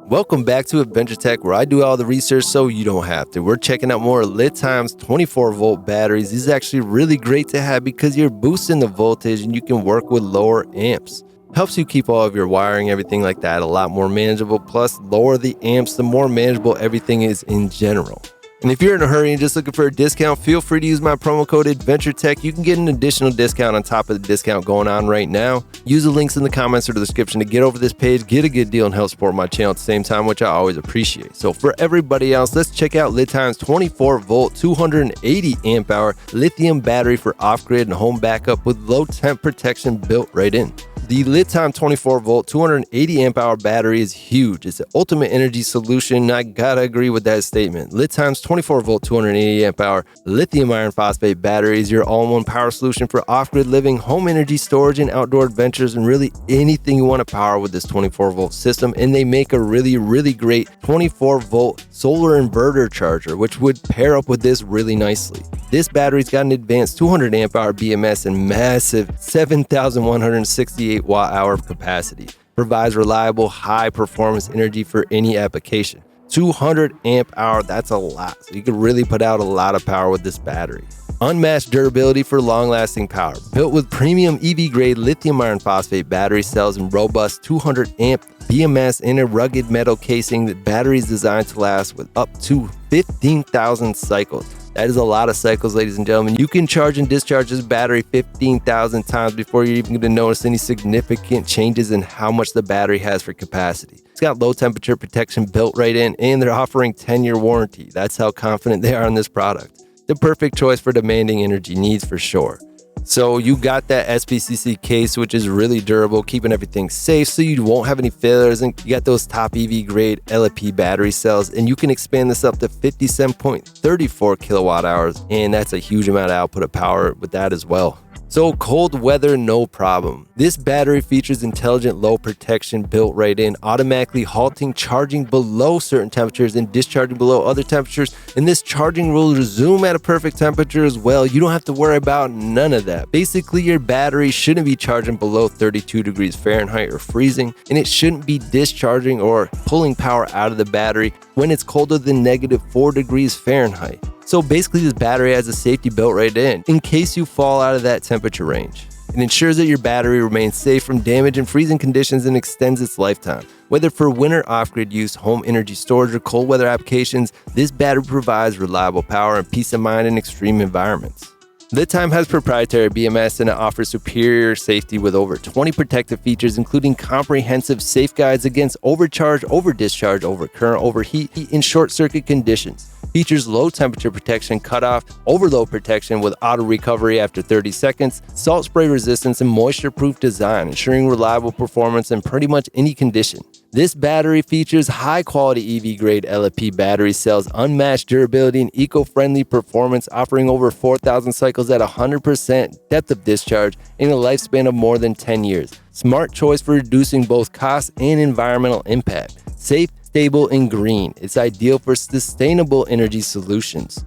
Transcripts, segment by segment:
Welcome back to Adventure Tech, where I do all the research so you don't have to. We're checking out more LiTime's 24-volt batteries. These are actually really great to have because you're boosting the voltage and you can work with lower amps. Helps you keep all of your wiring, everything like that, a lot more manageable. Plus, lower the amps, the more manageable everything is in general. And if you're in a hurry and just looking for a discount, feel free to use my promo code AdventureTech. You can get an additional discount on top of the discount going on right now. Use the links in the comments or the description to get over this page, get a good deal, and help support my channel at the same time, which I always appreciate. So for everybody else, let's check out LiTime's 24-volt 280 amp hour lithium battery for off-grid and home backup with low-temp protection built right in. The LiTime 24-volt 280 amp hour battery is huge. It's the ultimate energy solution. I gotta agree with that statement. LiTime's 24-volt 280 amp hour lithium iron phosphate battery is your all-in-one power solution for off-grid living, home energy storage, and outdoor adventures, and really anything you want to power with this 24-volt system. And they make a really great 24-volt solar inverter charger, which would pair up with this really nicely. This battery's got an advanced 200 amp hour BMS and massive 7,168 watt hour of capacity. Provides reliable, high performance energy for any application. 200 amp hour, that's a lot. So you can really put out a lot of power with this battery. Unmatched durability for long-lasting power. Built with premium EV-grade lithium iron phosphate battery cells and robust 200 amp BMS in a rugged metal casing, the battery is designed to last with up to 15,000 cycles. That is a lot of cycles, ladies and gentlemen. You can charge and discharge this battery 15,000 times before you're even going to notice any significant changes in how much the battery has for capacity. It's got low temperature protection built right in, and they're offering 10-year warranty. That's how confident they are in this product. The perfect choice for demanding energy needs for sure. So you got that SPCC case, which is really durable, keeping everything safe so you won't have any failures. And you got those top EV grade LFP battery cells, and you can expand this up to 57.34 kilowatt hours. And that's a huge amount of output of power with that as well. So cold weather, no problem. This battery features intelligent low protection built right in, automatically halting charging below certain temperatures and discharging below other temperatures. And this charging will resume at a perfect temperature as well. You don't have to worry about none of that. Basically, your battery shouldn't be charging below 32 degrees Fahrenheit or freezing, and it shouldn't be discharging or pulling power out of the battery when it's colder than -4 degrees Fahrenheit. So basically, this battery has a safety built right in case you fall out of that temperature range. It ensures that your battery remains safe from damage and freezing conditions and extends its lifetime. Whether for winter off-grid use, home energy storage, or cold weather applications, this battery provides reliable power and peace of mind in extreme environments. LiTime has proprietary BMS and it offers superior safety with over 20 protective features, including comprehensive safeguards against overcharge, over-discharge, overcurrent, overheat, and short-circuit conditions. Features low temperature protection cutoff, overload protection with auto recovery after 30 seconds, salt spray resistance, and moisture-proof design, ensuring reliable performance in pretty much any condition. This battery features high-quality EV-grade LFP battery cells, unmatched durability, and eco-friendly performance, offering over 4,000 cycles at 100% depth of discharge and a lifespan of more than 10 years. Smart choice for reducing both cost and environmental impact. Safe, stable, and green. It's ideal for sustainable energy solutions.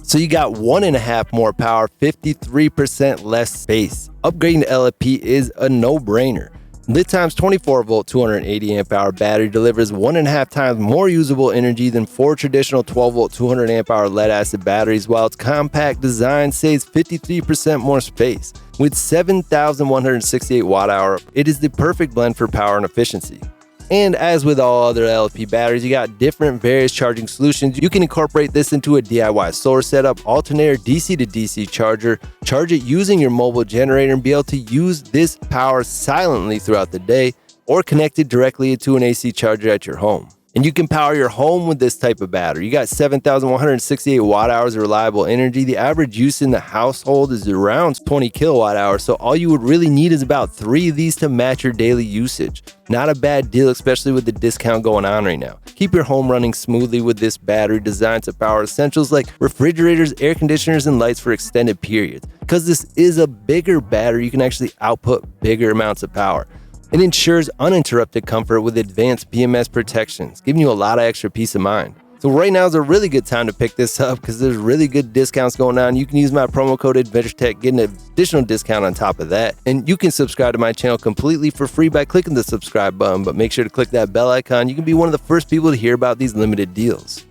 So you got 1.5 more power, 53% less space. Upgrading to LFP is a no-brainer. LiTime's 24-volt 280 amp hour battery delivers 1.5 times more usable energy than 4 traditional 12-volt 200 amp hour lead-acid batteries, while its compact design saves 53% more space. With 7,168 watt hour, it is the perfect blend for power and efficiency. And as with all other LFP batteries, you got different various charging solutions. You can incorporate this into a DIY solar setup, alternator DC to DC charger, charge it using your mobile generator, and be able to use this power silently throughout the day, or connect it directly into an AC charger at your home. And you can power your home with this type of battery. You got 7,168 watt hours of reliable energy. The average use in the household is around 20 kilowatt hours, so all you would really need is about 3 of these to match your daily usage. Not a bad deal, especially with the discount going on right now. Keep your home running smoothly with this battery designed to power essentials like refrigerators, air conditioners, and lights for extended periods. Because this is a bigger battery, you can actually output bigger amounts of power. It ensures uninterrupted comfort with advanced BMS protections, giving you a lot of extra peace of mind. So right now is a really good time to pick this up because there's really good discounts going on. You can use my promo code AdventureTech, get an additional discount on top of that. And you can subscribe to my channel completely for free by clicking the subscribe button, but make sure to click that bell icon. You can be one of the first people to hear about these limited deals.